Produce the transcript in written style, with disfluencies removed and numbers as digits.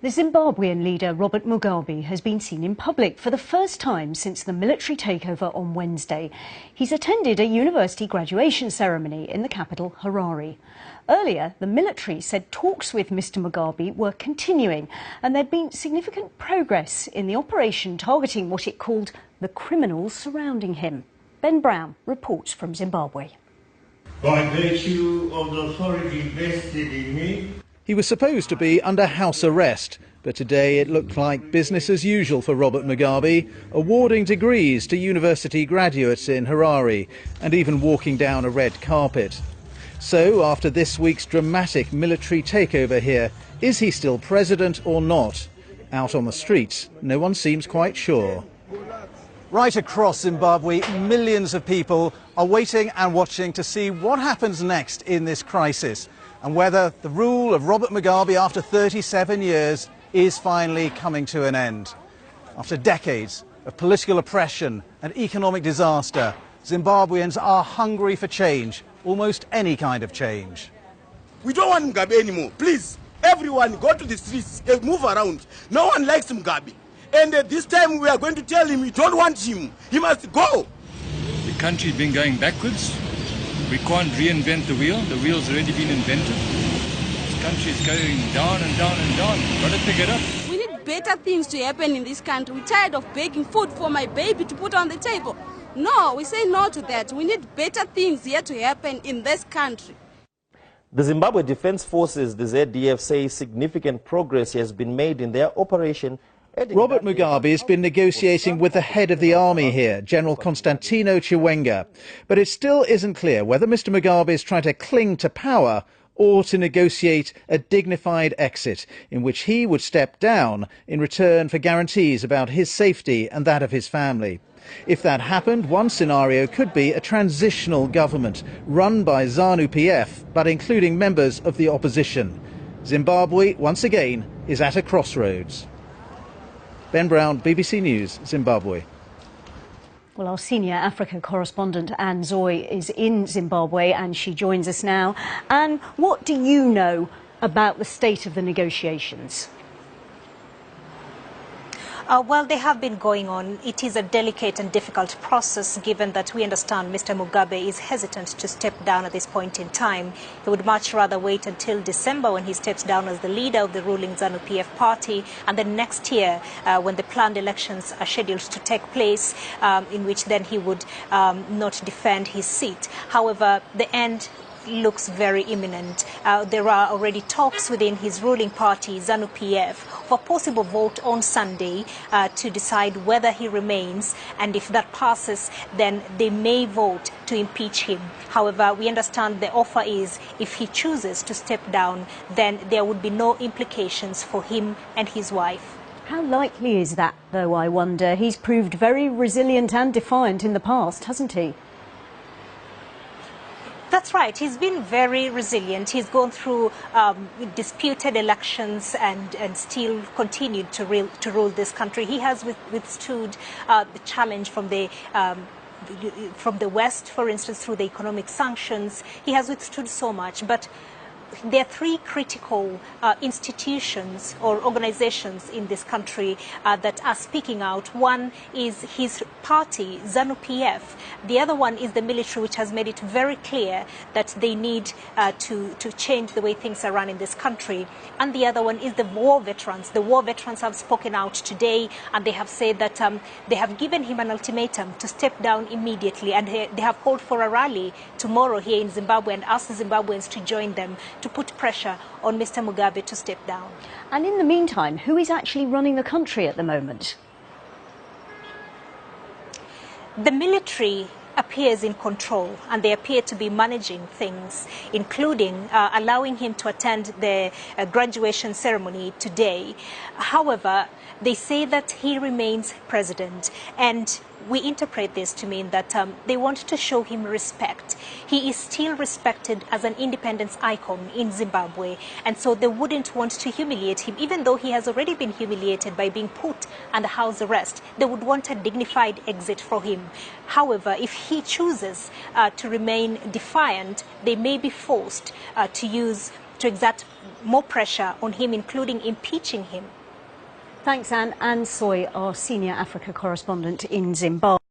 The Zimbabwean leader Robert Mugabe has been seen in public for the first time since the military takeover on Wednesday. He's attended a university graduation ceremony in the capital, Harare. Earlier, the military said talks with Mr Mugabe were continuing and there'd been significant progress in the operation targeting what it called the criminals surrounding him. Ben Brown reports from Zimbabwe. By virtue of the authority vested in me, he was supposed to be under house arrest, but today it looked like business as usual for Robert Mugabe, awarding degrees to university graduates in Harare and even walking down a red carpet. So, after this week's dramatic military takeover here, is he still president or not? Out on the streets, no one seems quite sure. Right across Zimbabwe, millions of people are waiting and watching to see what happens next in this crisis, and whether the rule of Robert Mugabe after 37 years is finally coming to an end. After decades of political oppression and economic disaster, Zimbabweans are hungry for change, almost any kind of change. We don't want Mugabe anymore. Please, everyone go to the streets and move around. No one likes Mugabe. And this time we are going to tell him we don't want him. He must go. The country's been going backwards. We can't reinvent the wheel. The wheel's already been invented. This country is going down and down and down. Got to pick it up. We need better things to happen in this country. We're tired of begging food for my baby to put on the table. No, we say no to that. We need better things here to happen in this country. The Zimbabwe Defense Forces, the ZDF, say significant progress has been made in their operation. Robert Mugabe has been negotiating with the head of the army here, General Constantino Chiwenga. But it still isn't clear whether Mr Mugabe is trying to cling to power or to negotiate a dignified exit in which he would step down in return for guarantees about his safety and that of his family. If that happened, one scenario could be a transitional government run by ZANU-PF, but including members of the opposition. Zimbabwe, once again, is at a crossroads. Ben Brown, BBC News, Zimbabwe. Well, our senior Africa correspondent Anne Zoy is in Zimbabwe and she joins us now. Anne, what do you know about the state of the negotiations? Well, they have been going on. It is a delicate and difficult process, given that we understand Mr. Mugabe is hesitant to step down at this point in time. He would much rather wait until December when he steps down as the leader of the ruling ZANU-PF party, and then next year when the planned elections are scheduled to take place, in which then he would not defend his seat. However, the end looks very imminent. There are already talks within his ruling party, ZANU-PF, for a possible vote on Sunday to decide whether he remains, and if that passes, then they may vote to impeach him. However, we understand the offer is if he chooses to step down, then there would be no implications for him and his wife. How likely is that, though, I wonder? He's proved very resilient and defiant in the past, hasn't he? That's right. He's been very resilient. He's gone through disputed elections and still continued to rule this country. He has withstood the challenge from the West, for instance, through the economic sanctions. He has withstood so much, but there are three critical institutions or organizations in this country that are speaking out. One is his party, ZANU-PF. The other one is the military, which has made it very clear that they need to change the way things are run in this country. And the other one is the war veterans. The war veterans have spoken out today, and they have said that they have given him an ultimatum to step down immediately, and they have called for a rally tomorrow here in Zimbabwe and asked the Zimbabweans to join them to put pressure on Mr. Mugabe to step down. And in the meantime, who is actually running the country at the moment? The military appears in control, and they appear to be managing things, including allowing him to attend the graduation ceremony today. However, they say that he remains president, and we interpret this to mean that they want to show him respect. He is still respected as an independence icon in Zimbabwe, and so they wouldn't want to humiliate him, even though he has already been humiliated by being put under house arrest. They would want a dignified exit for him. However, if he chooses to remain defiant, they may be forced to use to exert more pressure on him, including impeaching him. Thanks, Anne. Anne Soy, our senior Africa correspondent in Zimbabwe.